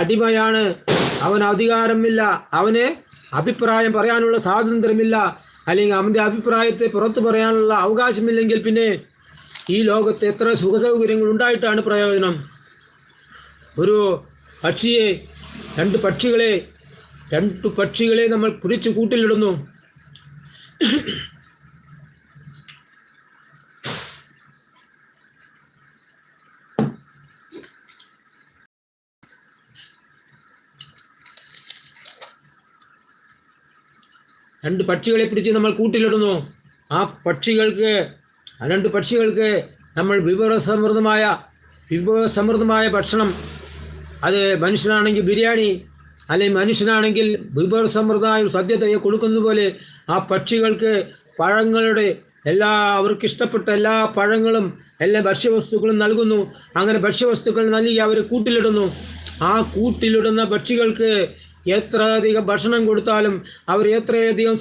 അടിമയാണ്, അവന് അധികാരമില്ല, അവന് അഭിപ്രായം പറയാനുള്ള സ്വാതന്ത്ര്യമില്ല, അല്ലെങ്കിൽ അവൻ്റെ അഭിപ്രായത്തെ പുറത്തു പറയാനുള്ള അവകാശമില്ലെങ്കിൽ പിന്നെ ഈ ലോകത്ത് എത്ര സുഖസൗകര്യങ്ങൾ ഉണ്ടായിട്ടാണ് പ്രയോജനം? ഒരു പക്ഷിയെ രണ്ട് പക്ഷികളെ നമ്മൾ പിടിച്ച് കൂട്ടിലിടുന്നു. രണ്ട് പക്ഷികളെ പിടിച്ച് നമ്മൾ കൂട്ടിലിടുന്നു. ആ രണ്ട് പക്ഷികൾക്ക് നമ്മൾ വിഭവസമൃദ്ധമായ ഭക്ഷണം, അത് മനുഷ്യനാണെങ്കിൽ ബിരിയാണി, അല്ലെങ്കിൽ മനുഷ്യനാണെങ്കിൽ വിഭവസമൃദ്ധമായ സദ്യ കൊടുക്കുന്നത് പോലെ ആ പക്ഷികൾക്ക് പഴങ്ങളുടെ അവർക്കിഷ്ടപ്പെട്ട എല്ലാ പഴങ്ങളും എല്ലാ ഭക്ഷ്യവസ്തുക്കളും നൽകുന്നു. അങ്ങനെ ഭക്ഷ്യവസ്തുക്കൾ നൽകി അവർ കൂട്ടിലിടുന്നു. ആ കൂട്ടിലിടുന്ന പക്ഷികൾക്ക് എത്രയധികം ഭക്ഷണം കൊടുത്താലും അവർ എത്രയധികം